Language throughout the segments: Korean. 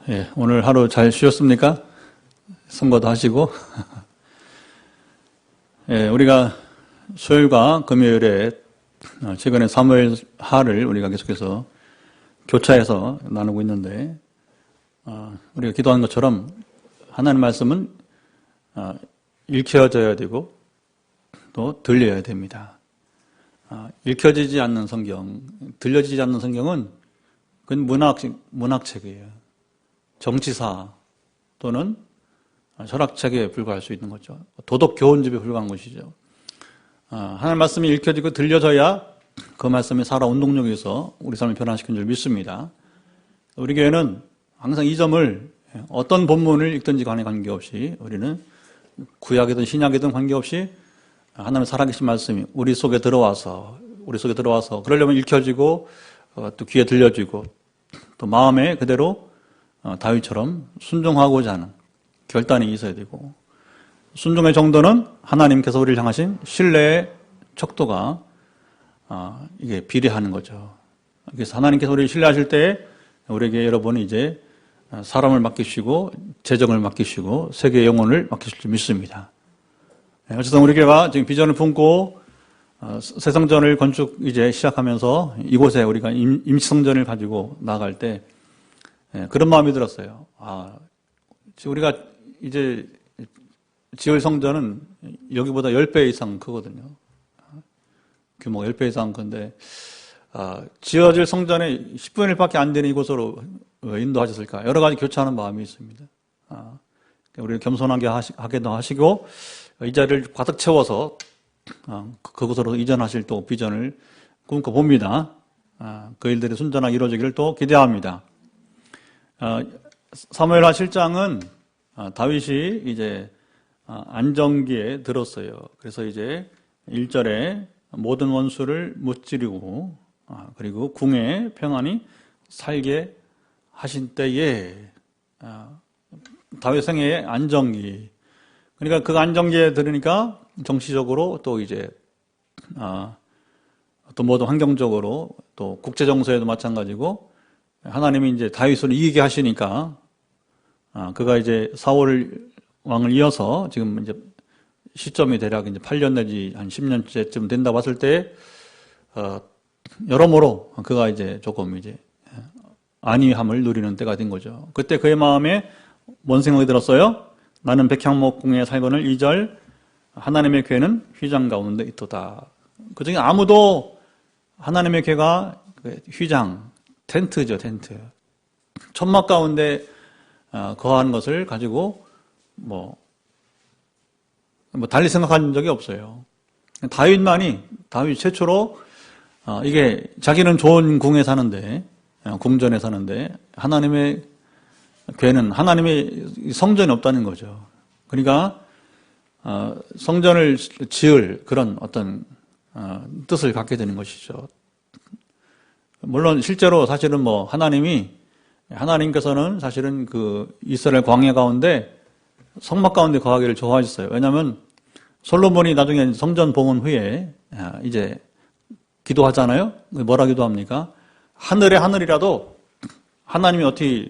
예, 오늘 하루 잘 쉬었습니까? 선거도 하시고. 예, 우리가 수요일과 금요일에 최근에 사무엘하를 우리가 계속해서 교차해서 나누고 있는데, 우리가 기도하는 것처럼 하나님 말씀은 읽혀져야 되고 또 들려야 됩니다. 읽혀지지 않는 성경, 들려지지 않는 성경은 그건 문학책이에요. 정치사 또는 철학책에 불과할 수 있는 거죠. 도덕 교훈집에 불과한 것이죠. 하나님 말씀이 읽혀지고 들려져야 그 말씀이 살아 운동력이 있어 우리 삶을 변화시키는 줄 믿습니다. 우리 교회는 항상 이 점을 어떤 본문을 읽든지 간에 관계없이 우리는 구약이든 신약이든 관계없이 하나님의 살아계신 말씀이 우리 속에 들어와서 그러려면 읽혀지고 또 귀에 들려지고 또 마음에 그대로 다윗처럼 순종하고자 하는 결단이 있어야 되고, 순종의 정도는 하나님께서 우리를 향하신 신뢰의 척도가 이게 비례하는 거죠. 그래서 하나님께서 우리를 신뢰하실 때 우리에게 여러분이 이제 사람을 맡기시고 재정을 맡기시고 세계의 영혼을 맡기실 줄 믿습니다. 어쨌든 우리 교회가 지금 비전을 품고 새 성전을 건축 이제 시작하면서 이곳에 우리가 임시성전을 가지고 나아갈 때 그런 마음이 들었어요. 우리가 이제 지을 성전은 여기보다 10배 이상 크거든요. 규모가 10배 이상 큰데, 지어질 성전에 10분의 1밖에 안 되는 이곳으로 인도하셨을까? 여러 가지 교차하는 마음이 있습니다. 우리를 겸손하게 하게도 하시고, 이 자리를 가득 채워서, 그곳으로 이전하실 또 비전을 꿈꿔봅니다. 그 일들이 순전하게 이루어지기를 또 기대합니다. 사무엘하 7장은 다윗이 이제 안정기에 들었어요. 그래서 이제 1절에 모든 원수를 무찌르고 그리고 궁에 평안히 살게 하신 때에 다윗 생애의 안정기. 그러니까 그 안정기에 들으니까 정치적으로 또 이제 또 모든 환경적으로 또 국제 정세에도 마찬가지고 하나님이 이제 다윗을 이기게 하시니까 그가 이제 사울 왕을 이어서 지금 이제 시점이 대략 이제 8년 내지 한 10년째쯤 된다 봤을 때 여러모로 그가 이제 조금 이제 안위함을 누리는 때가 된 거죠. 그때 그의 마음에 뭔 생각이 들었어요? 나는 백향목궁에 살거늘 2절 하나님의 궤는 휘장 가운데 있도다. 그중에 아무도 하나님의 궤가 휘장 텐트죠, 텐트. 천막 가운데 거하는 것을 가지고 뭐 달리 생각한 적이 없어요. 다윗 최초로 이게 자기는 좋은 궁에 사는데 궁전에 사는데 하나님의 궤는 하나님의 성전이 없다는 거죠. 그러니까 성전을 지을 그런 어떤 뜻을 갖게 되는 것이죠. 물론 실제로 사실은 하나님께서는 사실은 그 이스라엘 광야 가운데 성막 가운데 거하기를 좋아하셨어요. 왜냐하면 솔로몬이 나중에 성전 봉헌 후에 이제 기도하잖아요. 뭐라 기도합니까? 하늘이라도 하나님이 어떻게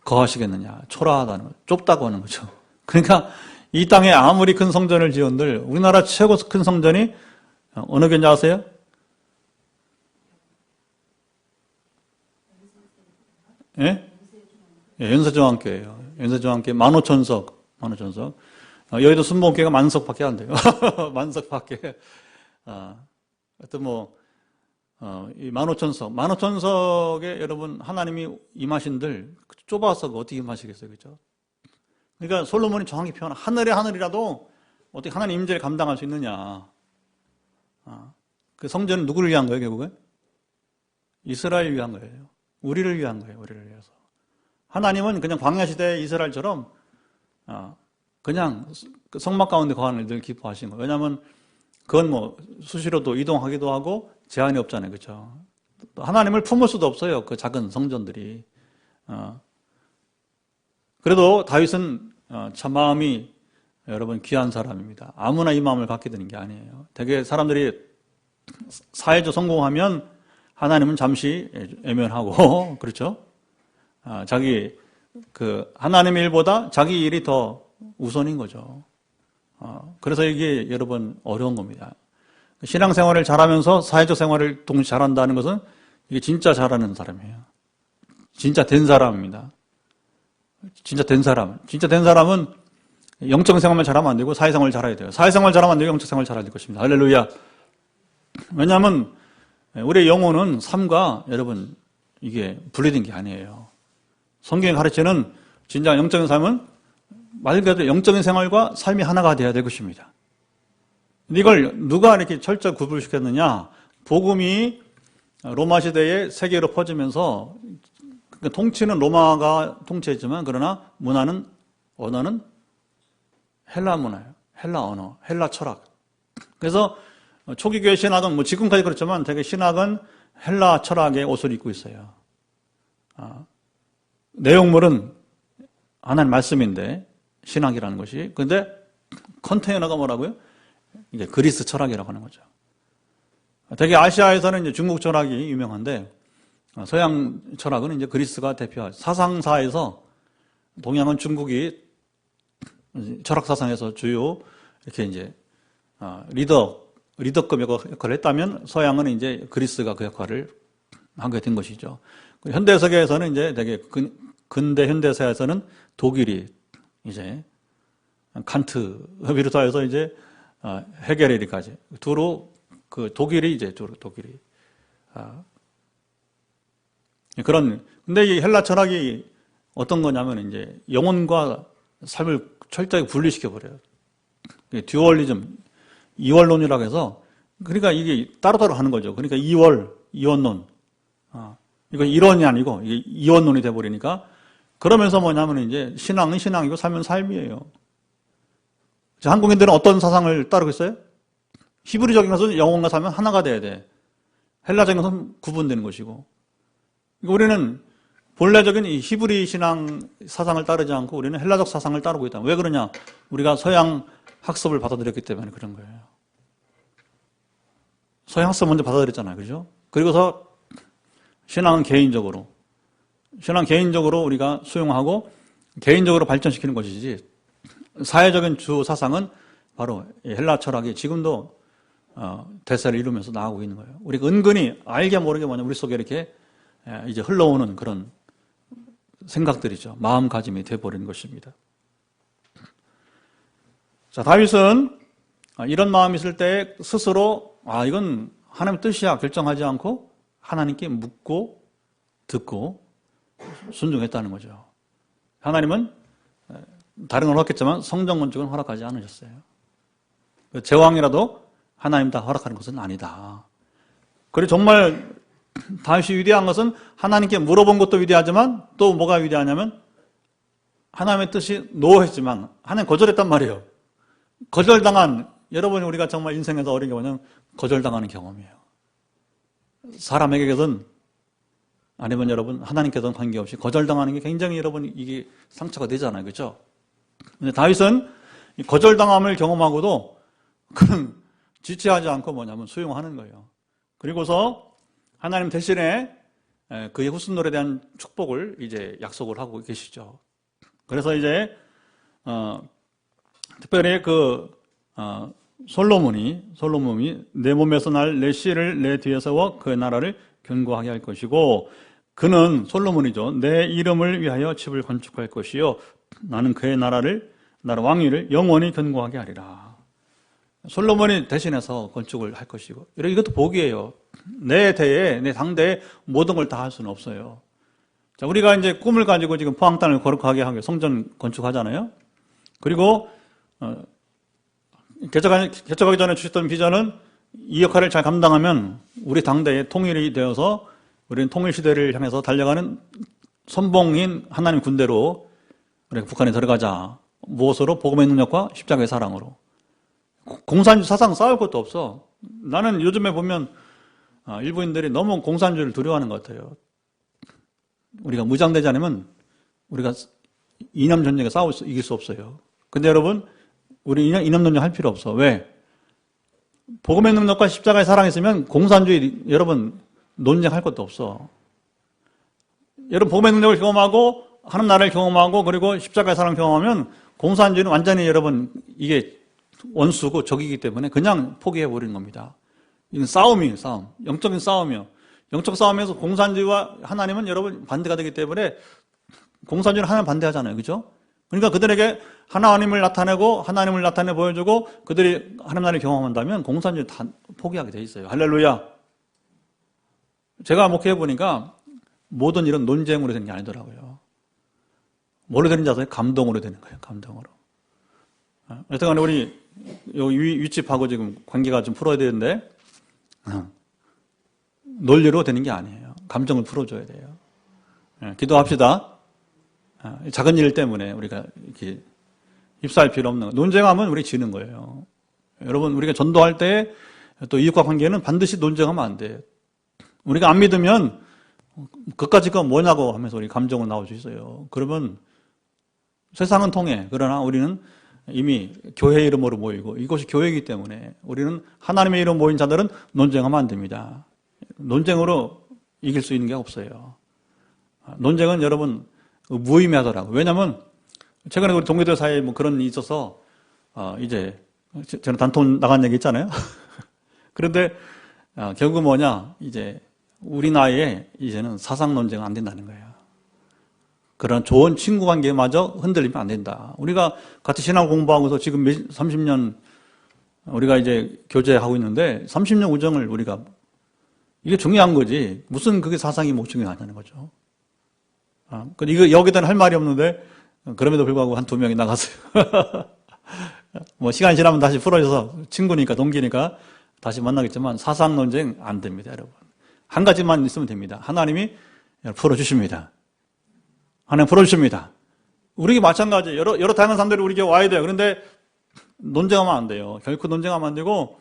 거하시겠느냐. 초라하다는 거죠. 좁다고 하는 거죠. 그러니까 이 땅에 아무리 큰 성전을 지은들 우리나라 최고 큰 성전이 어느 교인지 아세요? 예? 예, 연세중앙교회예요. 연세중앙교회 15,000석. 여의도 순복음교회가 10,000석밖에 안 돼요. 10,000석밖에. 하여튼 이 15,000석. 15,000석에 여러분 하나님이 임하신들 좁아서 어떻게 임하시겠어요, 그죠? 그러니까 솔로몬이 정확히 표현한 하늘이라도 어떻게 하나님 임재를 감당할 수 있느냐. 그 성전은 누구를 위한 거예요, 결국은? 이스라엘을 위한 거예요. 우리를 위한 거예요. 우리를 위해서. 하나님은 그냥 광야 시대 이스라엘처럼 그냥 그 성막 가운데 거하는 일들 기뻐하신 거예요. 왜냐하면 그건 수시로도 이동하기도 하고 제한이 없잖아요. 그렇죠? 하나님을 품을 수도 없어요. 그 작은 성전들이. 그래도 다윗은 참 마음이 여러분 귀한 사람입니다. 아무나 이 마음을 갖게 되는 게 아니에요. 되게 사람들이 사회적 성공하면 하나님은 잠시 애면하고 그렇죠? 자기 하나님의 일보다 자기 일이 더 우선인 거죠. 그래서 이게 여러분 어려운 겁니다. 신앙생활을 잘하면서 사회적 생활을 동시에 잘한다는 것은 이게 진짜 잘하는 사람이에요. 진짜 된 사람입니다. 진짜 된 사람. 진짜 된 사람은 영적 생활만 잘하면 안 되고 사회생활을 잘해야 돼요. 사회생활 잘하면 안 되고 영적 생활을 잘해야 될 것입니다. 할렐루야. 왜냐하면 우리의 영혼은 삶과 여러분 이게 분리된 게 아니에요. 성경이 가르치는 진짜 영적인 삶은 말 그대로 영적인 생활과 삶이 하나가 되어야 될 것입니다. 이걸 누가 이렇게 철저히 구분시켰느냐? 복음이 로마 시대에 세계로 퍼지면서 통치는 로마가 통치했지만 그러나 언어는 헬라 문화예요. 헬라 언어, 헬라 철학. 그래서 초기 교회 신학은 지금까지 그렇지만 되게 신학은 헬라 철학의 옷을 입고 있어요. 내용물은 하나님 말씀인데 신학이라는 것이. 근데 컨테이너가 뭐라고요? 이게 그리스 철학이라고 하는 거죠. 되게 아시아에서는 이제 중국 철학이 유명한데 서양 철학은 이제 그리스가 대표하죠. 사상사에서 동양은 중국이 철학 사상에서 주요 이렇게 이제 리더급 역할을 했다면 서양은 이제 그리스가 그 역할을 하게 된 것이죠. 현대 세계에서는 이제 되게 근대 현대사에서는 독일이 이제 칸트 비롯하여서 이제 헤겔에리까지 두루 독일이 근데 이 헬라 철학이 어떤 거냐면 이제 영혼과 삶을 철저히 분리시켜 버려요. 듀얼리즘, 이원론이라고 해서 그러니까 이게 따로따로 하는 거죠. 그러니까 이원론. 이건 이론이 아니고 이게 이원론이 돼 버리니까 그러면서 뭐냐면 이제 신앙은 신앙이고 삶은 삶이에요. 한국인들은 어떤 사상을 따르고 있어요? 히브리적인 것은 영혼과 삶은 하나가 돼야 돼. 헬라적인 것은 구분되는 것이고. 우리는 본래적인 이 히브리 신앙 사상을 따르지 않고 우리는 헬라적 사상을 따르고 있다. 왜 그러냐? 우리가 서양 학습을 받아들였기 때문에 그런 거예요. 서양 학습 먼저 받아들였잖아요. 그죠? 그리고서 신앙은 개인적으로 우리가 수용하고 개인적으로 발전시키는 것이지 사회적인 주 사상은 바로 헬라 철학이 지금도 대세를 이루면서 나아가고 있는 거예요. 우리가 은근히 알게 모르게 우리 속에 이렇게 이제 흘러오는 그런 생각들이죠. 마음가짐이 되어버리는 것입니다. 자, 다윗은 이런 마음이 있을 때 스스로 이건 하나님의 뜻이야 결정하지 않고 하나님께 묻고 듣고 순종했다는 거죠. 하나님은 다른 건 없겠지만 성전 건축은 허락하지 않으셨어요. 제왕이라도 하나님 다 허락하는 것은 아니다. 그리고 정말 다윗이 위대한 것은 하나님께 물어본 것도 위대하지만 또 뭐가 위대하냐면 하나님의 뜻이 노했지만 하나님 거절했단 말이에요. 거절당한 여러분이 우리가 정말 인생에서 어려운 게 뭐냐면 거절당하는 경험이에요. 사람에게는 아니면 여러분 하나님께서는 관계없이 거절당하는 게 굉장히 여러분 이게 상처가 되잖아요. 그렇죠? 근데 다윗은 거절당함을 경험하고도 그는 지체하지 않고 뭐냐면 수용하는 거예요. 그리고서 하나님 대신에 그의 후손들에 대한 축복을 이제 약속을 하고 계시죠. 그래서 이제 특별히 솔로몬이 내 몸에서 날 내 씨를 내 뒤에 세워 그의 나라를 견고하게 할 것이고 그는 솔로몬이죠. 내 이름을 위하여 집을 건축할 것이요 나는 그의 나라 왕위를 영원히 견고하게 하리라. 솔로몬이 대신해서 건축을 할 것이고 이것도 복이에요. 내 대에 내 당대에 모든 걸 다 할 수는 없어요. 자, 우리가 이제 꿈을 가지고 지금 포항 땅을 거룩하게 하게 성전 건축하잖아요. 그리고 개척하기 전에 주셨던 비전은 이 역할을 잘 감당하면 우리 당대에 통일이 되어서 우리는 통일 시대를 향해서 달려가는 선봉인 하나님 군대로 우리가 북한에 들어가자. 무엇으로? 복음의 능력과 십자가의 사랑으로. 공산주의 사상 싸울 것도 없어. 나는 요즘에 보면 일부인들이 너무 공산주의를 두려워하는 것 같아요. 우리가 무장되지 않으면 우리가 이념 전쟁에 이길 수 없어요. 근데 여러분 우리 이념 전쟁 할 필요 없어. 왜? 복음의 능력과 십자가의 사랑이 있으면 공산주의 여러분 논쟁할 것도 없어. 여러분 복음의 능력을 경험하고 하나님 나라를 경험하고 그리고 십자가의 사랑을 경험하면 공산주의는 완전히 여러분 이게 원수고 적이기 때문에 그냥 포기해버리는 겁니다. 이건 싸움이에요, 싸움. 영적인 싸움이요. 영적 싸움에서 공산주의와 하나님은 여러분 반대가 되기 때문에 공산주의는 하나님 반대하잖아요. 그죠? 그러니까 그들에게 하나님을 나타내고 하나님을 나타내 보여주고 그들이 하나님 나라를 경험한다면 공산주의 다 포기하게 돼 있어요. 할렐루야. 제가 목회해보니까 모든 일은 논쟁으로 되는 게 아니더라고요. 뭐로 되는지 아세요? 감동으로 되는 거예요. 감동으로. 여튼간에 우리 윗집하고 지금 관계가 좀 풀어야 되는데 논리로 되는 게 아니에요. 감정을 풀어줘야 돼요. 기도합시다. 작은 일 때문에 우리가 이렇게 휩싸일 필요 없는 거예요. 논쟁하면 우리 지는 거예요. 여러분 우리가 전도할 때 또 이웃과 관계는 반드시 논쟁하면 안 돼요. 우리가 안 믿으면 그까짓 건 뭐냐고 하면서 우리 감정은 나올 수 있어요. 그러면 세상은 통해. 그러나 우리는 이미 교회 이름으로 모이고 이것이 교회이기 때문에 우리는 하나님의 이름 모인 자들은 논쟁하면 안 됩니다. 논쟁으로 이길 수 있는 게 없어요. 논쟁은 여러분 무의미하더라고요. 왜냐하면 최근에 우리 동료들 사이에 뭐 그런 일이 있어서 이제 저는 단통 나간 얘기 있잖아요. 그런데 결국 뭐냐 이제 우리 나이에 이제는 사상 논쟁은 안 된다는 거예요. 그런 좋은 친구 관계마저 흔들리면 안 된다. 우리가 같이 신앙 공부하고서 지금 30년 우리가 이제 교제하고 있는데 30년 우정을 우리가 이게 중요한 거지. 무슨 그게 사상이 뭐 중요하냐는 거죠. 이거 여기다는 할 말이 없는데 그럼에도 불구하고 한 2명이 나갔어요. 뭐 시간이 지나면 다시 풀어져서 친구니까 동기니까 다시 만나겠지만 사상 논쟁 안 됩니다, 여러분. 한 가지만 있으면 됩니다. 하나님이 풀어주십니다. 하나님 풀어주십니다. 우리에게 마찬가지. 여러 다양한 사람들이 우리에게 와야 돼요. 그런데 논쟁하면 안 돼요. 결코 논쟁하면 안 되고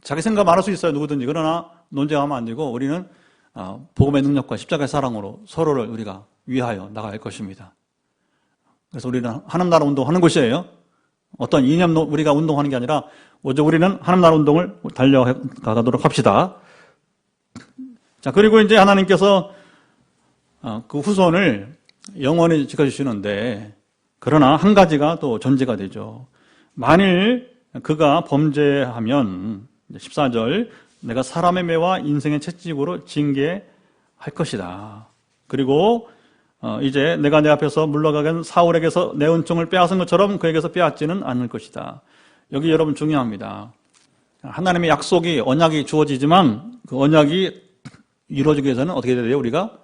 자기 생각 말할 수 있어요. 누구든지. 그러나 논쟁하면 안 되고 우리는 복음의 능력과 십자가의 사랑으로 서로를 우리가 위하여 나갈 것입니다. 그래서 우리는 하나님 나라 운동하는 것이에요. 어떤 이념 우리가 운동하는 게 아니라 오직 우리는 하나님 나라 운동을 달려가도록 합시다. 자, 그리고 이제 하나님께서 그 후손을 영원히 지켜주시는데 그러나 한 가지가 또 전제가 되죠. 만일 그가 범죄하면 14절 내가 사람의 매와 인생의 채찍으로 징계할 것이다. 그리고 이제 내가 내 앞에서 물러가긴 사울에게서 내 은총을 빼앗은 것처럼 그에게서 빼앗지는 않을 것이다. 여기 여러분 중요합니다. 하나님의 약속이 언약이 주어지지만 그 언약이 이루어지기 위해서는 어떻게 해야 돼요? 우리가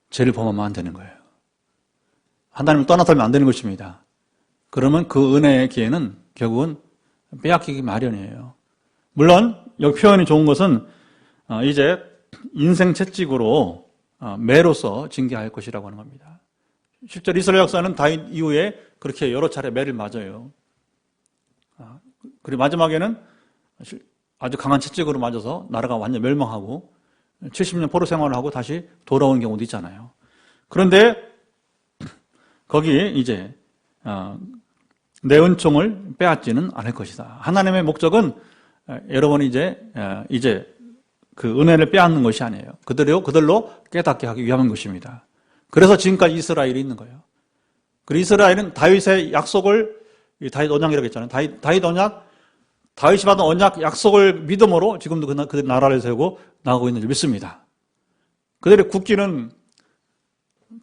죄를 범하면 안 되는 거예요. 하나님을 떠나서면 안 되는 것입니다. 그러면 그 은혜의 기회는 결국은 빼앗기기 마련이에요. 물론 여기 표현이 좋은 것은 이제 인생 채찍으로 매로서 징계할 것이라고 하는 겁니다. 실제로 이스라엘 역사는 다윗 이후에 그렇게 여러 차례 매를 맞아요. 그리고 마지막에는 아주 강한 채찍으로 맞아서 나라가 완전 멸망하고 70년 포로 생활을 하고 다시 돌아오는 경우도 있잖아요. 그런데 거기에 이제 내 은총을 빼앗지는 않을 것이다. 하나님의 목적은 여러분이 이제 그 은혜를 빼앗는 것이 아니에요. 그들로 깨닫게 하기 위함인 것입니다. 그래서 지금까지 이스라엘이 있는 거예요. 그리고 이스라엘은 다윗의 약속을 다윗 언약이라고 했잖아요. 다윗 언약, 다윗이 받은 언약 약속을 믿음으로 지금도 그들 나라를 세우고 나가고 있는 줄 믿습니다. 그들의 국기는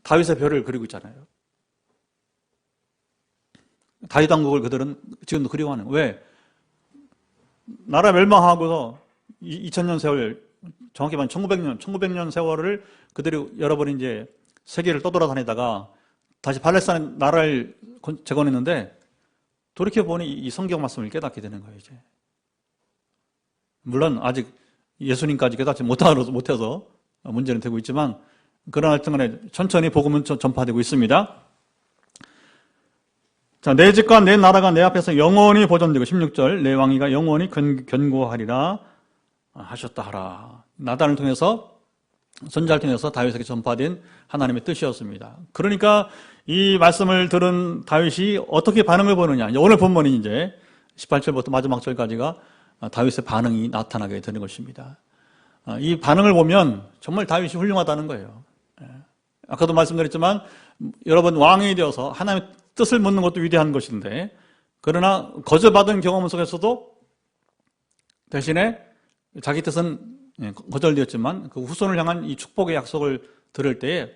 다윗의 별을 그리고 있잖아요. 다윗 왕국을 그들은 지금도 그리워하는 거예요. 왜? 나라 멸망하고서 2000년 세월, 정확히 말하면 1900년 세월을 그들이 여러분이 이제 세계를 떠돌아다니다가 다시 팔레스타인 나라를 재건했는데 돌이켜보니 이 성경 말씀을 깨닫게 되는 거예요, 이제. 물론 아직 예수님까지 깨닫지 못해서 문제는 되고 있지만 그러나 하여튼간에 천천히 복음은 전파되고 있습니다. 자, 내 집과 내 나라가 내 앞에서 영원히 보존되고 16절 내 왕위가 영원히 견고하리라 하셨다 하라. 나단을 통해서 선지자를 통해서 다윗에게 전파된 하나님의 뜻이었습니다. 그러니까 이 말씀을 들은 다윗이 어떻게 반응을 보느냐. 오늘 본문이 이제 18절부터 마지막 절까지가 다윗의 반응이 나타나게 되는 것입니다. 이 반응을 보면 정말 다윗이 훌륭하다는 거예요. 아까도 말씀드렸지만 여러분 왕이 되어서 하나님의 뜻을 묻는 것도 위대한 것인데 그러나 거절받은 경험 속에서도 대신에 자기 뜻은 거절되었지만 그 후손을 향한 이 축복의 약속을 들을 때에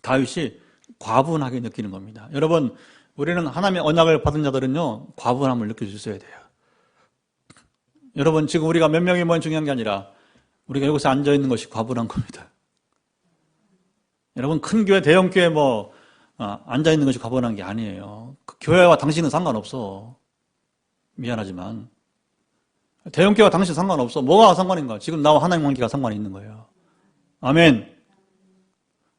다윗이 과분하게 느끼는 겁니다. 여러분 우리는 하나님의 언약을 받은 자들은요 과분함을 느낄 수 있어야 돼요. 여러분 지금 우리가 몇 명이 뭔 중요한 게 아니라 우리가 여기서 앉아있는 것이 과분한 겁니다. 여러분 큰 교회 대형 교회 앉아있는 것이 과분한 게 아니에요. 그 교회와 당신은 상관없어. 미안하지만 대형 교회와 당신 상관없어. 뭐가 상관인가? 지금 나와 하나님 관계가 상관이 있는 거예요. 아멘.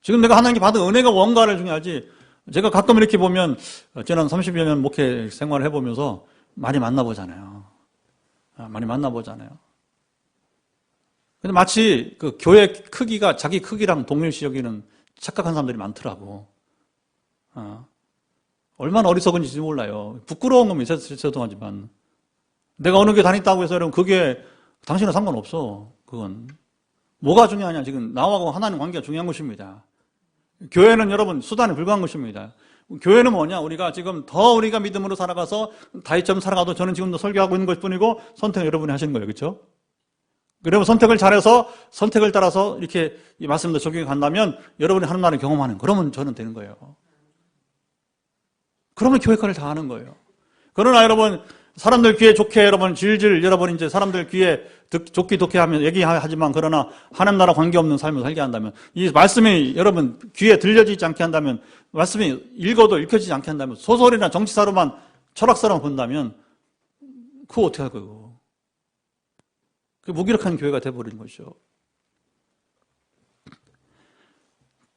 지금 내가 하나님께 받은 은혜가 뭔가를 중요하지. 제가 가끔 이렇게 보면 지난 30여 년 목회 생활을 해보면서 많이 만나보잖아요. 근데 마치 그 교회 크기가 자기 크기랑 동일시 여기는 착각한 사람들이 많더라고. 얼마나 어리석은지 몰라요. 부끄러운 겁니다. 죄송하지만. 내가 어느 교회 다녔다고 해서 여러분 그게 당신은 상관없어. 그건. 뭐가 중요하냐. 지금 나하고 하나님 관계가 중요한 것입니다. 교회는 여러분 수단에 불과한 것입니다. 교회는 뭐냐? 우리가 지금 더 우리가 믿음으로 살아가서 다윗처럼 살아가도 저는 지금도 설교하고 있는 것뿐이고 선택은 여러분이 하시는 거예요. 그렇죠? 여러분 선택을 잘해서 선택을 따라서 이렇게 이 말씀도 적용해 간다면 여러분이 하는 날을 경험하는 그러면 저는 되는 거예요. 그러면 교회과를 다 하는 거예요. 그러나 여러분 사람들 귀에 좋게 여러분 질질 여러분 이제 사람들 귀에 좋게 하면 얘기하지만 그러나 하나님 나라 관계없는 삶을 살게 한다면 이 말씀이 여러분 귀에 들려지지 않게 한다면 말씀이 읽어도 읽혀지지 않게 한다면 소설이나 정치사로만 철학사로만 본다면 그거 어떻게 할 거예요? 그 무기력한 교회가 돼버린 거죠.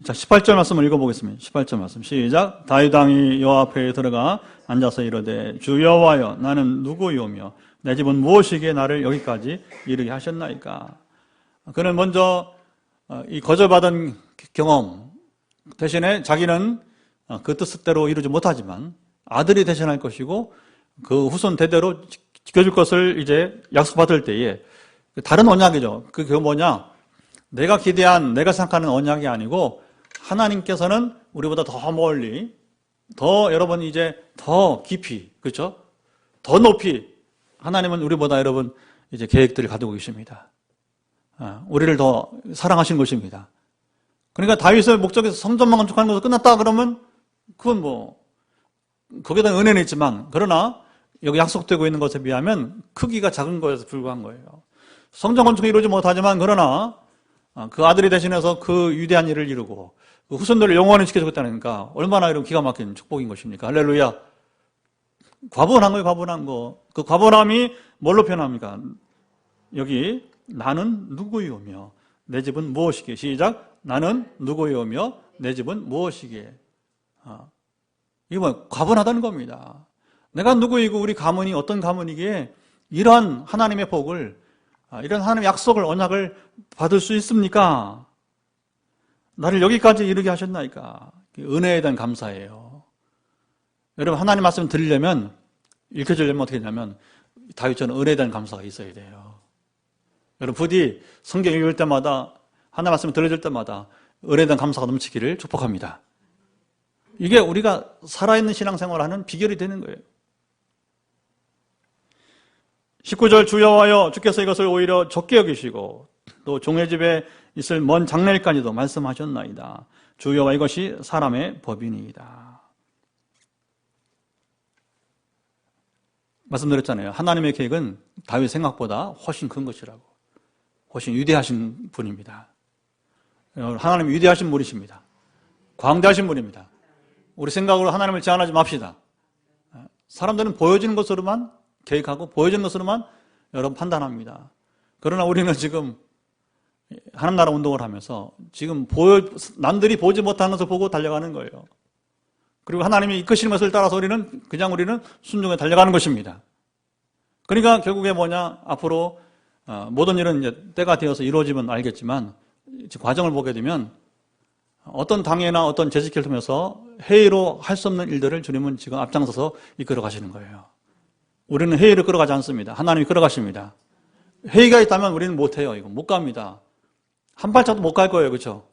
자, 18절 말씀을 읽어보겠습니다. 18절 말씀 시작. 다윗 왕이 여호와 앞에 들어가 앉아서 이르되 주 여호와여 나는 누구이오며 내 집은 무엇이기에 나를 여기까지 이르게 하셨나이까. 그는 먼저 이 거절받은 경험 대신에 자기는 그 뜻대로 이루지 못하지만 아들이 대신할 것이고 그 후손 대대로 지켜줄 것을 이제 약속받을 때에 다른 언약이죠. 그게 뭐냐? 내가 기대한, 내가 생각하는 언약이 아니고 하나님께서는 우리보다 더 멀리, 더 여러분 이제 더 깊이, 그렇죠? 더 높이 하나님은 우리보다 여러분 이제 계획들을 가지고 계십니다. 우리를 더 사랑하신 것입니다. 그러니까 다윗의 목적에서 성전만 건축하는 것으로 끝났다 그러면 그건 거기에 대한 은혜는 있지만 그러나 여기 약속되고 있는 것에 비하면 크기가 작은 거에서 불과한 거예요. 성전 건축이 이루지 못하지만 그러나 그 아들이 대신해서 그 위대한 일을 이루고 그 후손들을 영원히 지켜주겠다니까 얼마나 이런 기가 막힌 축복인 것입니까? 할렐루야. 과분한 거예요, 과분한 거. 그 과분함이 뭘로 표현합니까? 여기 나는 누구이오며 내 집은 무엇이기에. 시작. 나는 누구이오며 내 집은 무엇이기에. 이거 과분하다는 겁니다. 내가 누구이고 우리 가문이 어떤 가문이기에 이러한 하나님의 복을 이런 하나님의 약속을 언약을 받을 수 있습니까? 나를 여기까지 이르게 하셨나이까. 은혜에 대한 감사예요. 여러분 하나님 말씀 드리려면 읽혀지려면 어떻게 되냐면 다윗처럼 은혜에 대한 감사가 있어야 돼요. 여러분 부디 성경 읽을 때마다 하나님 말씀 들려줄 때마다 은혜에 대한 감사가 넘치기를 축복합니다. 이게 우리가 살아있는 신앙생활을 하는 비결이 되는 거예요. 19절 주 여호와여 주께서 이것을 오히려 적게 여기시고 또 종의 집에 있을 먼 장래일까지도 말씀하셨나이다. 주 여호와 이것이 사람의 법이니이다. 말씀드렸잖아요. 하나님의 계획은 다윗 생각보다 훨씬 큰 것이라고. 훨씬 위대하신 분입니다. 하나님 위대하신 분이십니다. 광대하신 분입니다. 우리 생각으로 하나님을 제한하지 맙시다. 사람들은 보여지는 것으로만 계획하고 보여지는 것으로만 여러분 판단합니다. 그러나 우리는 지금 하나님 나라 운동을 하면서 지금 남들이 보지 못하는 것을 보고 달려가는 거예요. 그리고 하나님이 이끄시는 것을 따라서 우리는 순종에 달려가는 것입니다. 그러니까 결국에 뭐냐? 앞으로 모든 일은 이제 때가 되어서 이루어지면 알겠지만 과정을 보게 되면 어떤 당회나 어떤 재직회를 통해서 회의로 할 수 없는 일들을 주님은 지금 앞장서서 이끌어 가시는 거예요. 우리는 회의를 끌어가지 않습니다. 하나님이 끌어가십니다. 회의가 있다면 우리는 못해요. 이거 못 갑니다. 한 발짝도 못 갈 거예요. 그렇죠?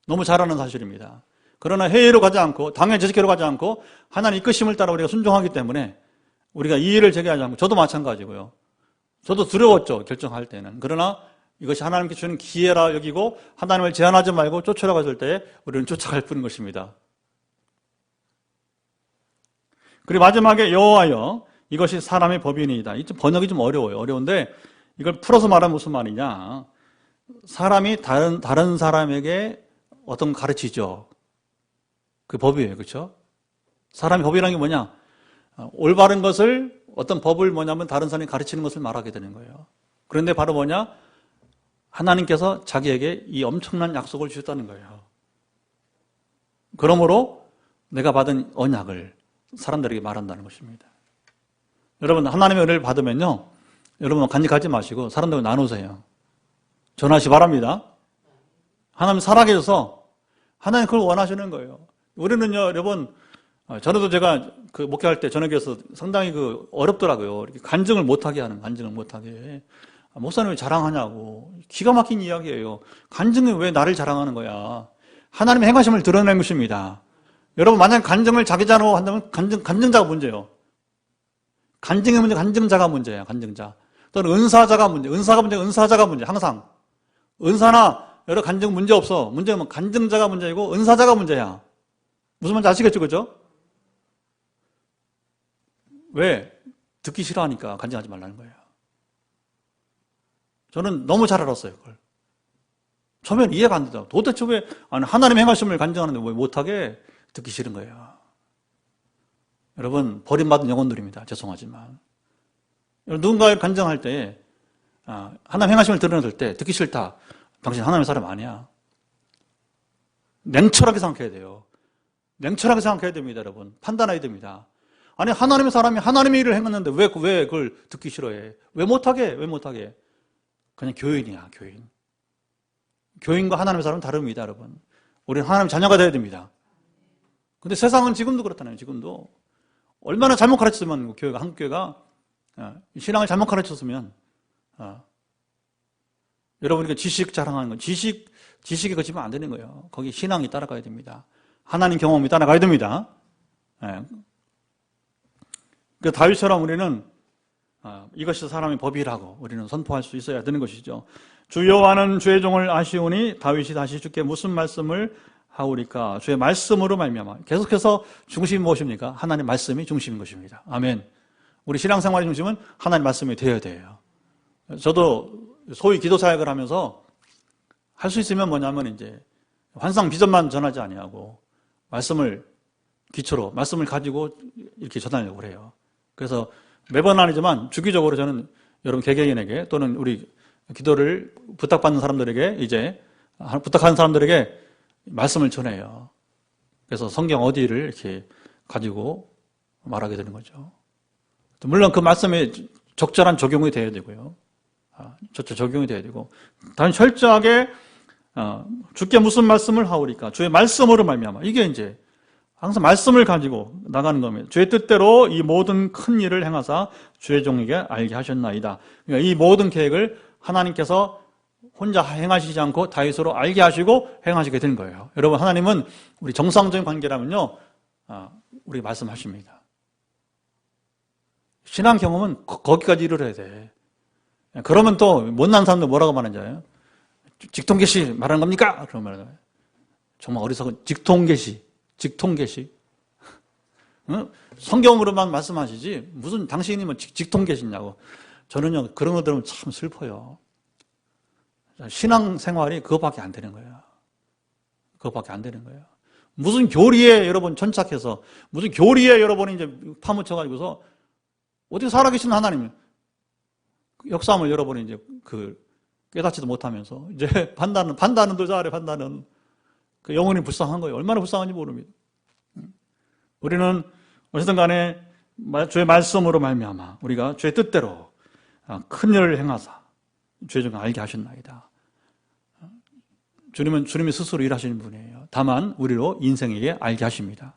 너무 잘 아는 사실입니다. 그러나 회의로 가지 않고 당의 제스케로 가지 않고 하나님 이끄심을 따라 우리가 순종하기 때문에 우리가 이의를 제기하지 않고 저도 마찬가지고요. 저도 두려웠죠. 결정할 때는. 그러나 이것이 하나님께 주는 기회라 여기고 하나님을 제한하지 말고 쫓아갔을 때 우리는 쫓아갈 뿐인 것입니다. 그리고 마지막에 여호와여 이것이 사람의 법이니이다. 이 번역이 좀 어려워요. 어려운데 이걸 풀어서 말하면 무슨 말이냐. 사람이 다른 사람에게 어떤 가르치죠. 그 법이에요. 그렇죠? 사람의 법이라는 게 뭐냐? 올바른 것을 어떤 법을 뭐냐면 다른 사람이 가르치는 것을 말하게 되는 거예요. 그런데 바로 뭐냐? 하나님께서 자기에게 이 엄청난 약속을 주셨다는 거예요. 그러므로 내가 받은 언약을 사람들에게 말한다는 것입니다. 여러분 하나님의 은혜를 받으면요. 여러분 간직하지 마시고 사람들과 나누세요. 전하시 바랍니다. 하나님 살아계셔서 하나님 그걸 원하시는 거예요. 우리는요, 여러분, 전에도 제가 그 목회할 때 저녁에서 상당히 어렵더라고요. 이렇게 간증을 못하게 하는, 간증을 못하게. 목사님이 자랑하냐고. 기가 막힌 이야기예요. 간증이 왜 나를 자랑하는 거야? 하나님의 행하심을 드러낸 것입니다. 여러분, 만약 간증을 자기자로 한다면 간증자가 문제예요. 간증의 문제, 간증자가 문제야, 간증자. 또는 은사자가 문제, 은사자가 문제, 항상. 은사나 여러 간증 문제 없어. 문제는 간증자가 문제이고 은사자가 문제야. 무슨 말인지 아시겠죠? 그죠? 왜? 듣기 싫어하니까 간증하지 말라는 거예요. 저는 너무 잘 알았어요, 그걸. 처음에는 이해가 안 되더라고요. 도대체 왜, 하나님의 행하심을 간증하는데 왜 못하게 듣기 싫은 거예요. 여러분, 버림받은 영혼들입니다. 죄송하지만. 누군가를 간증할 때, 하나님 행하심을 드러냈을 때, 듣기 싫다. 당신 하나님의 사람 아니야. 냉철하게 생각해야 돼요. 냉철하게 생각해야 됩니다, 여러분. 판단해야 됩니다. 아니, 하나님의 사람이 하나님의 일을 행했는데 왜 그걸 듣기 싫어해? 왜 못하게? 그냥 교인이야, 교인. 교인과 하나님의 사람은 다릅니다, 여러분. 우리는 하나님의 자녀가 되어야 됩니다. 근데 세상은 지금도 그렇다네요, 지금도. 얼마나 잘못 가르쳤으면, 교회가, 한국교회가, 신앙을 잘못 가르쳤으면, 여러분이 지식 자랑하는 건, 지식에 그치면 안 되는 거예요. 거기 신앙이 따라가야 됩니다. 하나님 경험이 따라가야 됩니다. 그 다윗처럼 우리는 이것이 사람의 법이라고 우리는 선포할 수 있어야 되는 것이죠. 주 여호와는 주의 종을 아시오니 다윗이 다시 주께 무슨 말씀을 하오리까? 주의 말씀으로 말미암아. 계속해서 중심이 무엇입니까? 하나님 말씀이 중심인 것입니다. 아멘. 우리 신앙생활의 중심은 하나님 말씀이 되어야 돼요. 저도 소위 기도 사역을 하면서 할 수 있으면 뭐냐면 이제 환상 비전만 전하지 아니하고 말씀을 기초로 말씀을 가지고 이렇게 전하려고 해요. 그래서 매번 아니지만 주기적으로 저는 여러분 개개인에게 또는 우리 기도를 부탁받는 사람들에게 이제 부탁하는 사람들에게 말씀을 전해요. 그래서 성경 어디를 이렇게 가지고 말하게 되는 거죠. 물론 그 말씀에 적절한 적용이 돼야 되고요. 적용이 돼야 되고 단 철저하게 주께 무슨 말씀을 하오리까? 주의 말씀으로 말미암아. 이게 이제 항상 말씀을 가지고 나가는 겁니다. 주의 뜻대로 이 모든 큰 일을 행하사 주의 종에게 알게 하셨나이다. 그러니까 이 모든 계획을 하나님께서 혼자 행하시지 않고 다윗으로 알게 하시고 행하시게 된 거예요. 여러분, 하나님은 우리 정상적인 관계라면요, 우리 말씀하십니다. 신앙 경험은 거기까지 이르러야 돼. 그러면 또 못난 사람들 뭐라고 말하는지 알아요? 직통계시 말하는 겁니까? 그러면 정말 어리석은 직통계시. 성경으로만 말씀하시지 무슨 당신이 뭐 직통계시냐고. 저는요 그런 거 들으면 참 슬퍼요. 신앙생활이 그것밖에 안 되는 거예요. 무슨 교리에 여러분 천착해서 무슨 교리에 여러분이 이제 파묻혀가지고서 어떻게 살아계신 하나님 역사함을 여러분이 이제 깨닫지도 못하면서 이제 판단은 더 잘해. 판단은 그 영혼이 불쌍한 거예요. 얼마나 불쌍한지 모릅니다. 우리는 어쨌든 간에 주의 말씀으로 말미암아 우리가 주의 뜻대로 큰 일을 행하사 주의 종을 알게 하셨나이다. 주님이 스스로 일하시는 분이에요. 다만 우리로 인생에게 알게 하십니다.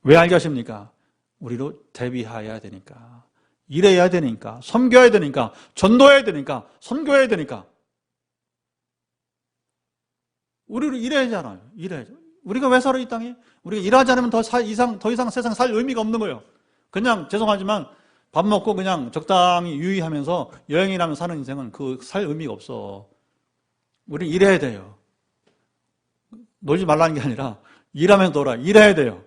왜 알게 하십니까? 우리로 대비해야 되니까, 일해야 되니까, 섬겨야 되니까, 전도해야 되니까, 선교해야 되니까. 우리를 일해야잖아요. 일해야죠. 우리가 왜 살아 이 땅에? 우리가 일하지 않으면 더 이상 세상 살 의미가 없는 거예요. 그냥 죄송하지만 밥 먹고 그냥 적당히 유의하면서 여행이라면 사는 인생은 그 살 의미가 없어. 우리 일해야 돼요. 놀지 말라는 게 아니라 일하면서 놀아. 일해야 돼요.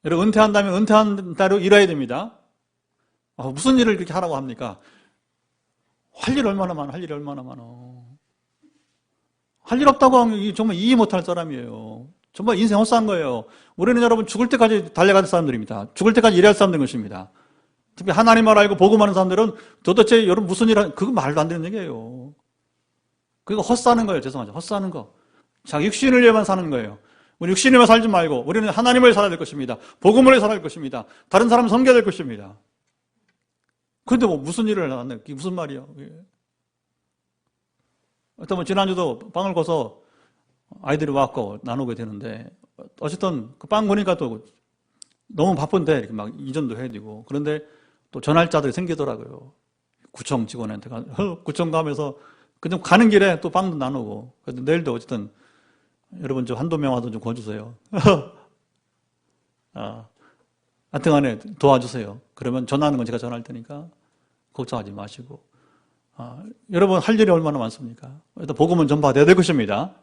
여러분 은퇴한다면 은퇴한 대로 일해야 됩니다. 무슨 일을 그렇게 하라고 합니까? 할 일 얼마나 많아. 할 일이 얼마나 많아. 할 일 없다고 하면 정말 이해 못할 사람이에요. 정말 인생 헛산 거예요. 우리는 여러분 죽을 때까지 달려갈 사람들입니다. 죽을 때까지 일할 사람들인 것입니다. 특히 하나님을 알고 복음하는 사람들은 도대체 여러분 무슨 일 하는, 그거 말도 안 되는 얘기예요. 그거 헛사는 거예요. 죄송하죠. 헛사는 거. 자기 육신을 위해만 사는 거예요. 우리 육신을 위해 살지 말고 우리는 하나님을 위해 살아야 될 것입니다. 복음을 위해 살아야 될 것입니다. 다른 사람을 섬겨야 될 것입니다. 그런데 뭐 무슨 일을 하는 그게 무슨 말이야. 어떤 지난주도 빵을 거서 아이들이 왔고 나누게 되는데 어쨌든 그 빵 보니까 또 너무 바쁜데 이렇게 막 이전도 해야 되고 그런데 또 전할 자들이 생기더라고요. 구청 직원한테 구청 가면서 그냥 가는 길에 또 빵도 나누고 그래도 내일도 어쨌든 여러분 좀 한두 명 와도 좀 구워주세요. 하여튼 간에 도와주세요. 그러면 전하는 건 제가 전할 테니까 걱정하지 마시고 여러분 할 일이 얼마나 많습니까? 일단 복음은 전파돼야 될 것입니다.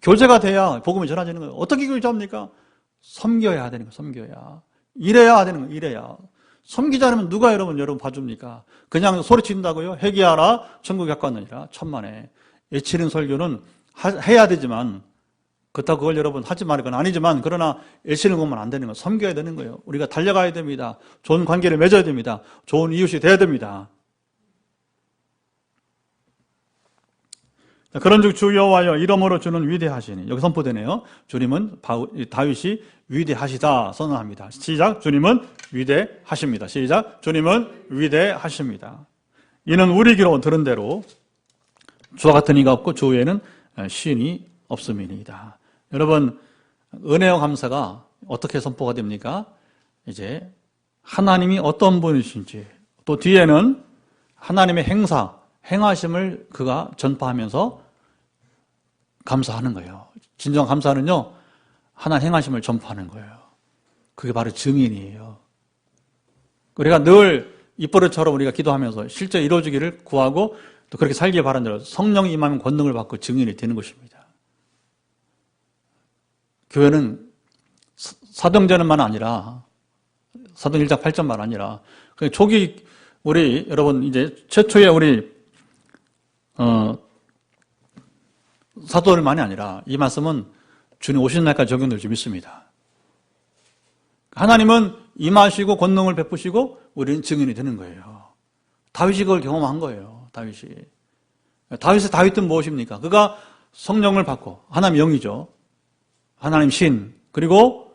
교제가 돼야 복음이 전해지는 거예요. 어떻게 교제합니까? 섬겨야 되는 거예요. 섬겨야. 일해야 되는 거예요. 일해야. 섬기지 않으면 누가 여러분 봐줍니까? 그냥 소리친다고요? 회개하라 천국에 가까웠느니라 천만에. 애치는 설교는 해야 되지만 그렇다고 그걸 여러분 하지 말은 건 아니지만 그러나 애치는 것만 안 되는 거예요. 섬겨야 되는 거예요. 우리가 달려가야 됩니다. 좋은 관계를 맺어야 됩니다. 좋은 이웃이 돼야 됩니다. 그런 즉 주 여호와여 이름으로 주는 위대하시니 여기 선포되네요. 주님은 다윗이 위대하시다 선언합니다. 시작. 주님은 위대하십니다. 시작. 주님은 위대하십니다. 이는 우리 귀로 들은 대로 주와 같은 이가 없고 주 외에는 신이 없음이니이다. 여러분 은혜와 감사가 어떻게 선포가 됩니까? 이제 하나님이 어떤 분이신지 또 뒤에는 하나님의 행하심을 그가 전파하면서 감사하는 거예요. 진정 감사는요, 하나님 행하심을 전파하는 거예요. 그게 바로 증인이에요. 우리가 늘 입버릇처럼 우리가 기도하면서 실제 이루어지기를 구하고 또 그렇게 살기에 바라는 대로 성령이 임하면 권능을 받고 증인이 되는 것입니다. 교회는 사도행전만 아니라 사도행 1장 8절만 아니라 초기 우리 여러분 이제 최초의 우리 사도들만이 아니라 이 말씀은 주님 오시는 날까지 적용될 줄 믿습니다. 하나님은 임하시고 권능을 베푸시고 우리는 증인이 되는 거예요. 다윗이 그걸 경험한 거예요. 다윗의 다윗은 무엇입니까? 그가 성령을 받고 하나님 영이죠. 하나님 신 그리고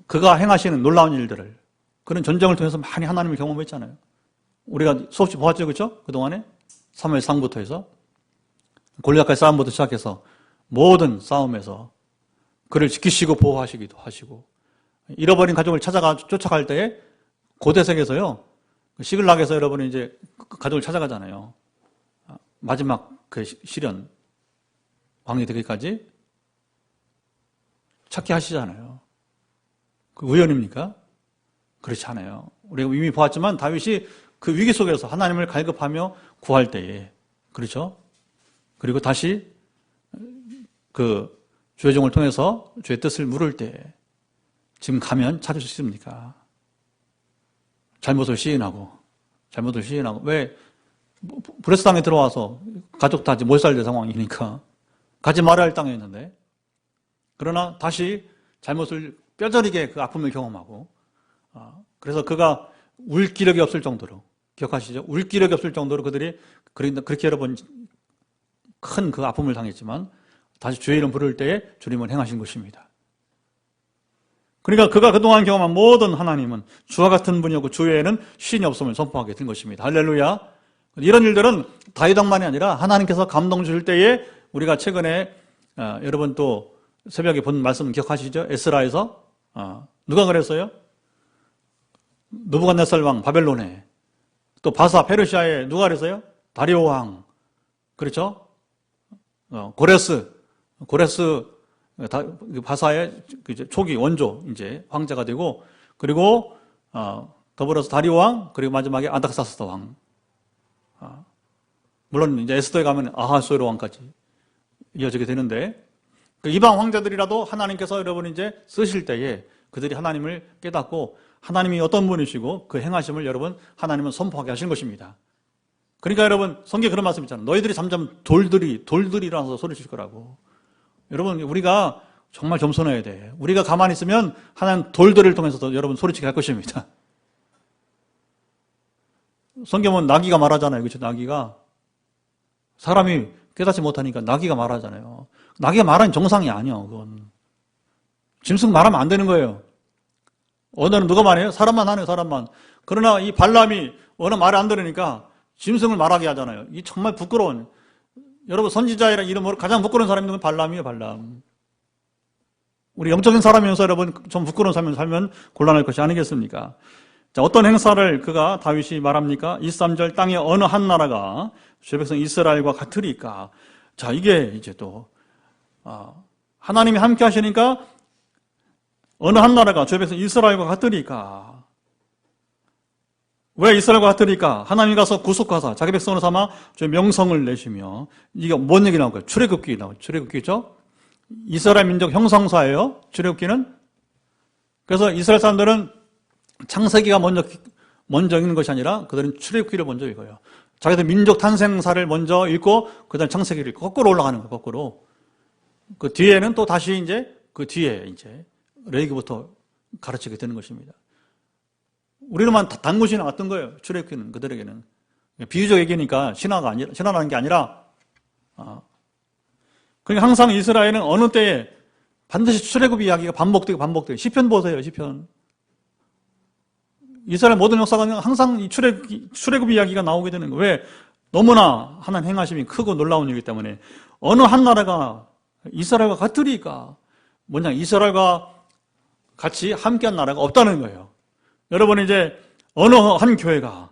그가 행하시는 놀라운 일들을 그런 전쟁을 통해서 많이 하나님을 경험했잖아요. 우리가 수없이 보았죠, 그렇죠? 그동안에 사무엘상부터 해서 골리앗과의 싸움부터 시작해서 모든 싸움에서 그를 지키시고 보호하시기도 하시고 잃어버린 가족을 쫓아갈 때에 고대색에서요 시글락에서 여러분이 이제 그 가족을 찾아가잖아요. 마지막 그 시련 왕이 되기까지 찾게 하시잖아요. 그 우연입니까? 그렇지 않아요. 우리가 이미 보았지만 다윗이 그 위기 속에서 하나님을 갈급하며 구할 때에 그렇죠? 그리고 다시 그 주의 종을 통해서 주의 뜻을 물을 때 지금 가면 찾을 수 있습니까? 잘못을 시인하고 왜 브레스 땅에 들어와서 가족 다 못 살될 상황이니까 가지 말아야 할 땅이었는데 그러나 다시 잘못을 뼈저리게 그 아픔을 경험하고 그래서 그가 울 기력이 없을 정도로 기억하시죠? 울 기력이 없을 정도로 그들이 그렇게 여러분 큰 그 아픔을 당했지만 다시 주의 이름 부를 때에 주님은 행하신 것입니다. 그러니까 그가 그동안 경험한 모든 하나님은 주와 같은 분이었고 주 외에는 신이 없음을 선포하게 된 것입니다. 할렐루야. 이런 일들은 다윗왕만이 아니라 하나님께서 감동 주실 때에 우리가 최근에 여러분 또 새벽에 본 말씀 기억하시죠? 에스라에서 누가 그랬어요? 느부갓네살 왕 바벨론에 또 바사 페르시아에 누가 그랬어요? 다리오 왕 그렇죠? 고레스 고레스 바사의 초기 원조 이제 황제가 되고, 그리고 더불어서 다리오 왕, 그리고 마지막에 아닥사스다 왕. 물론 이제 에스더에 가면 아하수에로 왕까지 이어지게 되는데, 그 이방 황제들이라도 하나님께서 여러분 이제 쓰실 때에 그들이 하나님을 깨닫고 하나님이 어떤 분이시고 그 행하심을 여러분 하나님은 선포하게 하신 것입니다. 그러니까 여러분 성경에 그런 말씀 있잖아요. 너희들이 잠잠 돌들이 일어나서 소리칠 거라고. 여러분 우리가 정말 겸손해야 돼. 우리가 가만히 있으면 하나님 돌들을 통해서도 여러분 소리치게 할 것입니다. 성경은 나귀가 말하잖아요. 그렇죠? 나귀가 사람이 깨닫지 못하니까 나귀가 말하잖아요. 나귀가 말하는 정상이 아니야. 그건 짐승 말하면 안 되는 거예요. 언어는 누가 말해요? 사람만 하네요. 사람만. 그러나 이 발람이 언어 말을 안 들으니까 짐승을 말하게 하잖아요. 이 정말 부끄러운, 여러분 선지자이라는 이름으로 가장 부끄러운 사람이 누구는 발람이에요. 발람. 우리 영적인 사람이면서 여러분 좀 부끄러운 삶을 살면 곤란할 것이 아니겠습니까? 자, 어떤 행사를 그가 다윗이 말합니까? 23절 땅의 어느 한 나라가 주의 백성 이스라엘과 같으리까. 자, 이게 이제 또 하나님이 함께 하시니까 어느 한 나라가 주의 백성 이스라엘과 같으리까. 왜 이스라엘과 같으리까? 하나님이 가서 구속하사 자기 백성으로 삼아 주의 명성을 내시며. 이게 뭔 얘기 나올 거예요? 출애굽기 나오죠. 출애굽기죠. 이스라엘 민족 형성사예요. 출애굽기는. 그래서 이스라엘 사람들은 창세기가 먼저 읽는 것이 아니라 그들은 출애굽기를 먼저 읽어요. 자기들 민족 탄생사를 먼저 읽고 그다음 창세기를 읽고 거꾸로 올라가는 거예요. 거꾸로. 그 뒤에는 또 다시 이제 그 뒤에 이제 레위기부터 가르치게 되는 것입니다. 우리로만 단무지 나왔던 거예요. 출애굽기는 그들에게는 비유적 얘기니까 신화라는 게 아니라. 그러니까 항상 이스라엘은 어느 때에 반드시 출애굽 이야기가 반복되고 시편 보세요. 시편. 이스라엘 모든 역사가 항상 이 출애굽 이야기가 나오게 되는 거예요. 왜? 너무나 하나님 행하심이 크고 놀라운 일이기 때문에. 어느 한 나라가 이스라엘과 같으리까. 뭐냐, 이스라엘과 같이 함께한 나라가 없다는 거예요. 여러분 이제 어느 한 교회가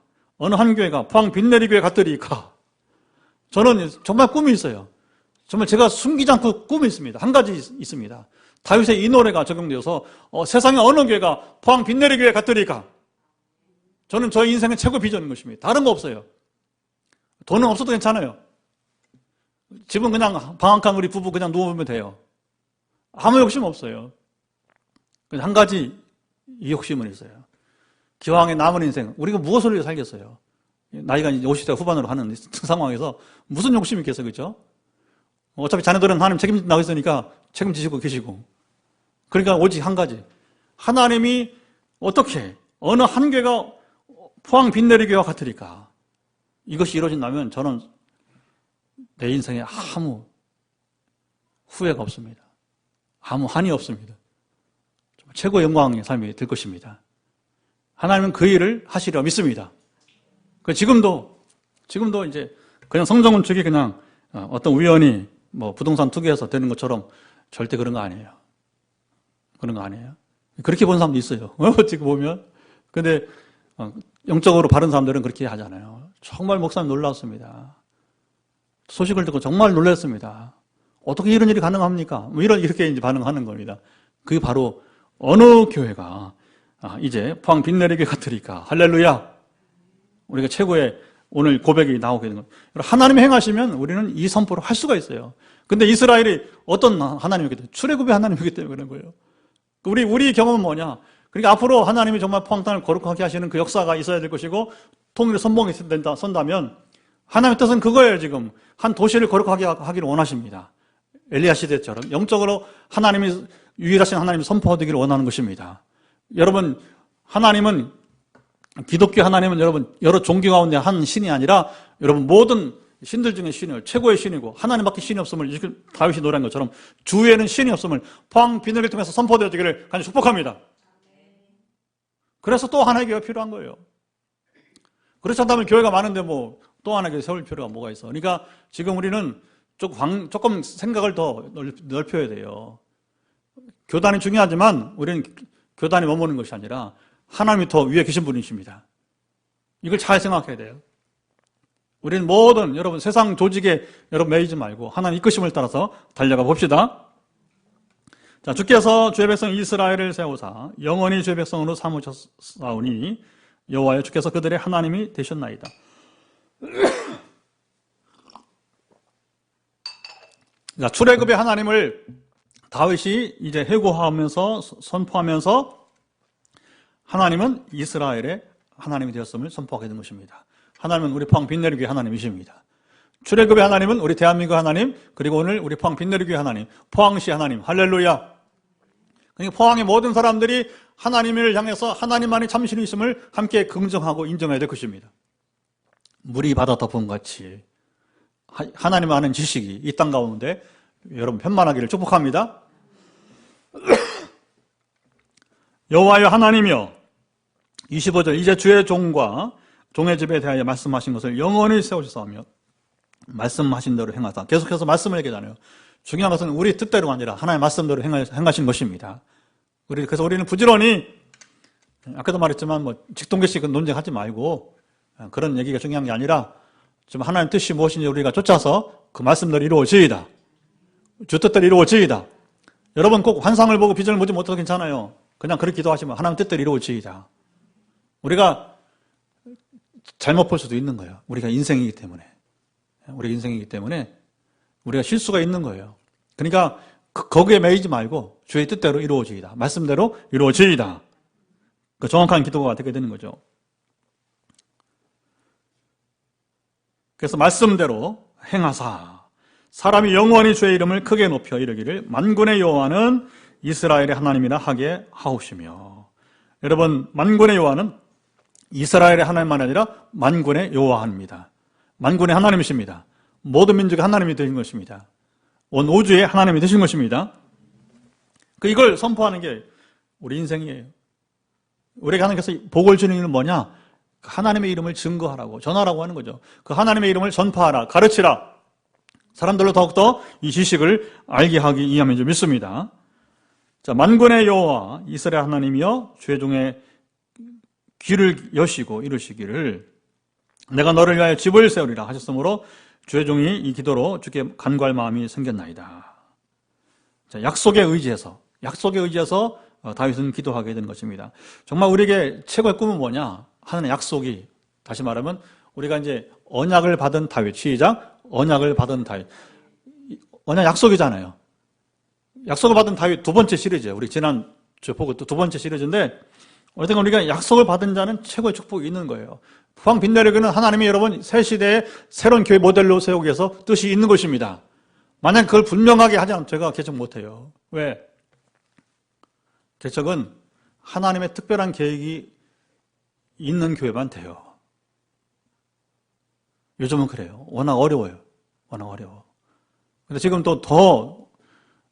포항 빈내리 교회 같으리까. 저는 정말 꿈이 있어요. 정말 제가 숨기지 않고 꿈이 있습니다. 한 가지 있습니다. 다윗의 이 노래가 적용되어서 세상에 어느 교회가 포항 빈내리 교회 같으리까. 저는 저의 인생의 최고 비전인 것입니다. 다른 거 없어요. 돈은 없어도 괜찮아요. 집은 그냥 방한칸 우리 부부 그냥 누워보면 돼요. 아무 욕심 없어요. 한 가지 이 욕심은 있어요. 기왕에 남은 인생, 우리가 무엇을 위해 살겠어요? 나이가 이제 50대 후반으로 하는 상황에서 무슨 욕심이 있겠어요, 그렇죠? 어차피 자녀들은 하나님 책임진다고 했으니까 책임지시고 계시고. 그러니까 오직 한 가지. 하나님이 어떻게, 어느 한 교회가 포항 빈내리 교회와 같으리까. 이것이 이루어진다면 저는 내 인생에 아무 후회가 없습니다. 아무 한이 없습니다. 최고의 영광의 삶이 될 것입니다. 하나님은 그 일을 하시리라 믿습니다. 지금도 이제 그냥 성정 건축이 그냥 어떤 우연히 뭐 부동산 투기해서 되는 것처럼 절대 그런 거 아니에요. 그런 거 아니에요. 그렇게 본 사람도 있어요. 지금 보면. 근데 영적으로 바른 사람들은 그렇게 하잖아요. 정말 목사님 놀랐습니다. 소식을 듣고 정말 놀랐습니다. 어떻게 이런 일이 가능합니까? 뭐 이렇게 이제 반응하는 겁니다. 그게 바로 어느 교회가 이제 포항 빈내리 교회 같으리까. 할렐루야. 우리가 최고의 오늘 고백이 나오게 되는 거예요. 하나님이 행하시면 우리는 이 선포를 할 수가 있어요. 근데 이스라엘이 어떤 하나님이기 때문에 출애굽의 하나님이기 때문에 그런 거예요. 우리 경험은 뭐냐? 그러니까 앞으로 하나님이 정말 포항 땅을 거룩하게 하시는 그 역사가 있어야 될 것이고 통일의 선봉이 선다면 하나님의 뜻은 그거예요. 지금 한 도시를 거룩하게 하기를 원하십니다. 엘리야 시대처럼 영적으로 하나님이 유일하신 하나님이 선포되기를 원하는 것입니다. 여러분 하나님은 기독교 하나님은 여러분 여러 종교 가운데 한 신이 아니라 여러분 모든 신들 중에 신이에요. 최고의 신이고 하나님밖에 신이 없음을 다윗이 노래한 것처럼 주위에는 신이 없음을 포항 빈내리를 통해서 선포되어지기를 간절히 축복합니다. 그래서 또 하나의 교회가 필요한 거예요. 그렇지 않다면 교회가 많은데 뭐 또 하나의 교회 세울 필요가 뭐가 있어. 그러니까 지금 우리는 조금 생각을 더 넓혀야 돼요. 교단이 중요하지만 우리는 교단이 머무는 것이 아니라 하나님이 더 위에 계신 분이십니다. 이걸 잘 생각해야 돼요. 우리는 모든 여러분 세상 조직에 여러분 매이지 말고 하나님 이끄심을 따라서 달려가 봅시다. 자, 주께서 주의 백성 이스라엘을 세우사 영원히 주의 백성으로 삼으셨사오니 여호와여 주께서 그들의 하나님이 되셨나이다. 자, 출애굽의 하나님을 다윗이 이제 회고하면서 선포하면서 하나님은 이스라엘의 하나님이 되었음을 선포하게 된 것입니다. 하나님은 우리 포항 빛내리교회 하나님이십니다. 출애굽의 하나님은 우리 대한민국 하나님, 그리고 오늘 우리 포항 빛내리교회 하나님, 포항시 하나님, 할렐루야. 그러니까 포항의 모든 사람들이 하나님을 향해서 하나님만이 참신이심을 함께 긍정하고 인정해야 될 것입니다. 물이 바다 덮음 같이 하나님 아는 지식이 이 땅 가운데 여러분 편만하기를 축복합니다. 여호와여 하나님이여 25절 이제 주의 종과 종의 집에 대하여 말씀하신 것을 영원히 세우셨사오며 말씀하신 대로 행하사. 계속해서 말씀을 얘기하잖아요. 중요한 것은 우리 뜻대로가 아니라 하나님의 말씀대로 행하신 것입니다. 그래서 우리는 부지런히 아까도 말했지만 직동계식은 논쟁하지 말고 그런 얘기가 중요한 게 아니라 좀 하나님 뜻이 무엇인지 우리가 쫓아서 그 말씀대로 이루어지이다. 주 뜻대로 이루어지이다. 여러분 꼭 환상을 보고 비전을 보지 못해도 괜찮아요. 그냥 그렇게 기도하시면 하나님 뜻대로 이루어지이다. 우리가 잘못 볼 수도 있는 거예요. 우리가 인생이기 때문에. 우리가 실수가 있는 거예요. 그러니까 거기에 매이지 말고 주의 뜻대로 이루어지이다. 말씀대로 이루어지이다. 그 정확한 기도가 되게 되는 거죠. 그래서 말씀대로 행하사 사람이 영원히 주의 이름을 크게 높여 이르기를 만군의 여호와는 이스라엘의 하나님이라 하게 하옵시며. 여러분 만군의 여호와는 이스라엘의 하나님만 아니라 만군의 여호와입니다. 만군의 하나님이십니다. 모든 민족의 하나님이 되신 것입니다. 온 우주의 하나님이 되신 것입니다. 이걸 선포하는 게 우리 인생이에요. 우리에게 하나님께서 복을 주는 일은 뭐냐? 하나님의 이름을 증거하라고, 전하라고 하는 거죠. 그 하나님의 이름을 전파하라, 가르치라. 사람들로 더욱더 이 지식을 알게 하기 이하면 좀 믿습니다. 자, 만군의 여호와 이스라엘 하나님이여 주의 종의 귀를 여시고 이루시기를 내가 너를 위하여 집을 세우리라 하셨으므로 주의 종이 이 기도로 주께 간구할 마음이 생겼나이다. 자, 약속에 의지해서 다윗은 기도하게 된 것입니다. 정말 우리에게 최고의 꿈은 뭐냐? 하나님의 약속이, 다시 말하면 우리가 이제 언약을 받은 다윗, 시작, 언약을 받은 다윗. 언약 약속이잖아요. 약속을 받은 다윗 두 번째 시리즈예요. 우리 지난 주 보고 또 두 번째 시리즈인데, 어쨌든 우리가 약속을 받은 자는 최고의 축복이 있는 거예요. 포항 빛내리교회는 하나님이 여러분 새 시대의 새로운 교회 모델로 세우기 위해서 뜻이 있는 것입니다. 만약 그걸 분명하게 하지 않으면 제가 개척 못해요. 왜? 개척은 하나님의 특별한 계획이 있는 교회만 돼요. 요즘은 그래요. 워낙 어려워요. 근데 지금 또 더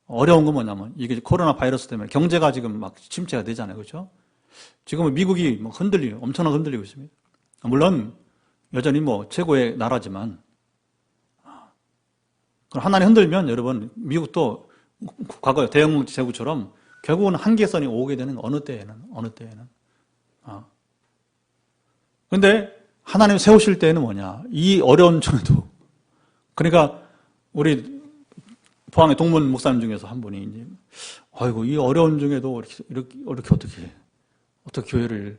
어려운 건 뭐냐면 이게 코로나 바이러스 때문에 경제가 지금 막 침체가 되잖아요. 그렇죠? 지금은 미국이 엄청나게 흔들리고 있습니다. 물론 여전히 최고의 나라지만 하나님 흔들면 여러분 미국도 과거 대영 제국처럼 결국은 한계선이 오게 되는 어느 때에는. 그런데 하나님 세우실 때에는 뭐냐? 이 어려운 중에도, 그러니까 우리 포항의 동문 목사님 중에서 한 분이 이제 아이고 이 어려운 중에도 이렇게 어떻게 교회를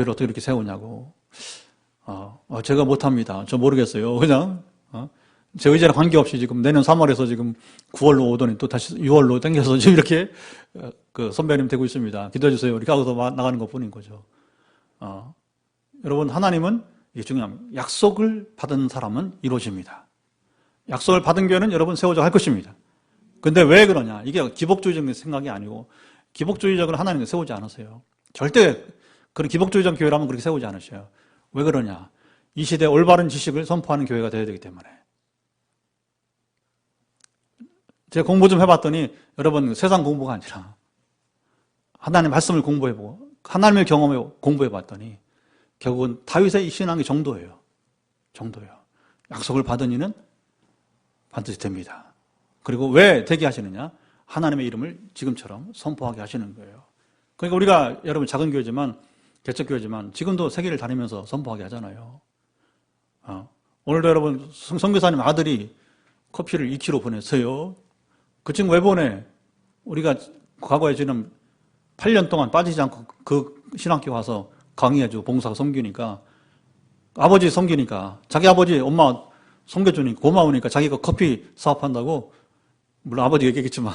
어떻게 이렇게 세우냐고. 제가 못합니다. 저 모르겠어요. 그냥 제 의지랑 관계없이 지금 내년 3월에서 지금 9월로 오더니 또 다시 6월로 당겨서 지금 이렇게 그 선배님 되고 있습니다. 기도해 주세요. 이렇게 하고서 나가는 것 뿐인 거죠. 여러분 하나님은 이게 중요합니다. 약속을 받은 사람은 이루어집니다. 약속을 받은 교회는 여러분 세워져 갈 것입니다. 근데 왜 그러냐? 이게 기복주의적인 생각이 아니고 기복주의적으로 하나님은 세우지 않으세요. 절대 그런 기복주의적 교회라면 그렇게 세우지 않으셔요. 왜 그러냐? 이 시대에 올바른 지식을 선포하는 교회가 되어야 되기 때문에. 제가 공부 좀 해봤더니 여러분 세상 공부가 아니라 하나님의 말씀을 공부해보고 하나님을 경험해 공부해봤더니 결국은 다윗의 이 신앙이 정도예요. 약속을 받은 이는 반드시 됩니다. 그리고 왜 되게 하시느냐? 하나님의 이름을 지금처럼 선포하게 하시는 거예요. 그러니까 우리가 여러분 작은 교회지만 개척교회지만 지금도 세계를 다니면서 선포하게 하잖아요. 오늘도 여러분 선교사님 아들이 커피를 2kg 보냈어요. 그 친구 왜 보내? 우리가 과거에 지금 8년 동안 빠지지 않고 그 신학교 와서 강의해주고 봉사하고 섬기니까, 아버지 섬기니까, 자기 아버지 엄마 섬겨주니까 고마우니까 자기가 커피 사업한다고, 물론 아버지가 얘기했겠지만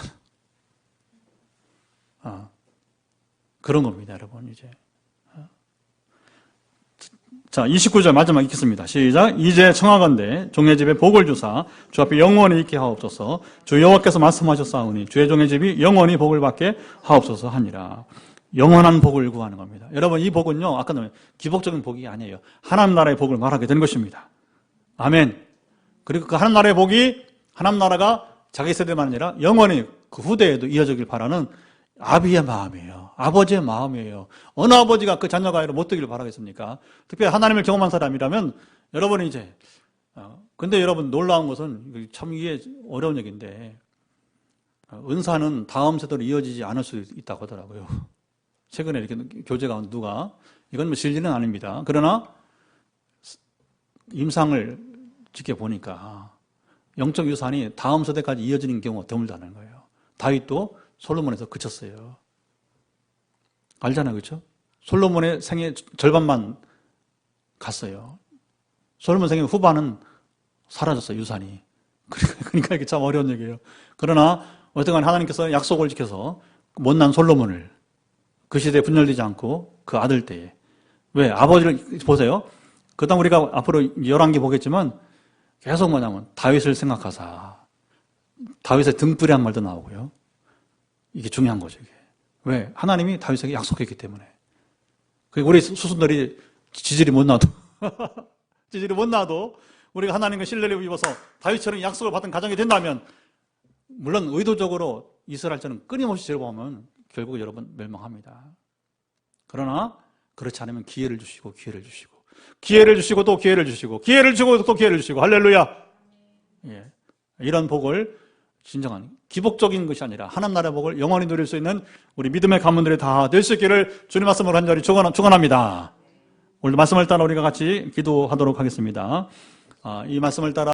그런 겁니다, 여러분. 이제 자, 29절 마지막 읽겠습니다. 시작. 이제 청하건대 종의 집에 복을 주사 주 앞에 영원히 있게 하옵소서. 주 여호와께서 말씀하셨사오니 주의 종의 집이 영원히 복을 받게 하옵소서 하니라. 영원한 복을 구하는 겁니다. 여러분, 이 복은요, 아까 nói 기복적인 복이 아니에요. 하나님 나라의 복을 말하게 된 것입니다. 아멘. 그리고 그 하나님 나라의 복이 하나님 나라가 자기 세대만 아니라 영원히 그 후대에도 이어지길 바라는 아비의 마음이에요. 아버지의 마음이에요. 어느 아버지가 그 자녀가 못 되기를 바라겠습니까? 특별히 하나님을 경험한 사람이라면 여러분이 이제 근데 여러분 놀라운 것은 참 이게 어려운 얘기인데 은사는 다음 세대로 이어지지 않을 수 있다고 하더라고요. 최근에 이렇게 교제가 누가 이건 뭐 진리는 아닙니다. 그러나 임상을 지켜보니까 영적 유산이 다음 세대까지 이어지는 경우가 드물다는 거예요. 다윗도 솔로몬에서 그쳤어요. 알잖아요, 그렇죠? 솔로몬의 생애 절반만 갔어요. 솔로몬 생애 후반은 사라졌어요, 유산이. 그러니까 이게 참 어려운 얘기예요. 그러나 어쨌든 하나님께서 약속을 지켜서 못난 솔로몬을 그 시대에 분열되지 않고 그 아들 때에, 왜? 아버지를 보세요. 그 다음 우리가 앞으로 열왕기 보겠지만 계속 뭐냐면 다윗을 생각하사, 다윗의 등불이란 말도 나오고요. 이게 중요한 거죠, 이게. 왜? 하나님이 다윗에게 약속했기 때문에. 그리고 우리 수순들이 지질이 못 나도 지질이 못 나도 우리가 하나님과 신뢰를 입어서 다윗처럼 약속을 받은 가정이 된다면, 물론 의도적으로 이스라엘처럼 끊임없이 죄를 결국 여러분 멸망합니다. 그러나 그렇지 않으면 기회를 주시고 기회를 주시고 기회를 주시고 또 기회를 주시고 기회를 주시고 또 기회를 주시고, 할렐루야. 예. 이런 복을 진정한 기복적인 것이 아니라 하나님 나라의 복을 영원히 누릴 수 있는 우리 믿음의 가문들이 다 될 수 있기를 주님 말씀으로 간절히 축원합니다. 오늘도 말씀을 따라 우리가 같이 기도하도록 하겠습니다. 이 말씀을 따라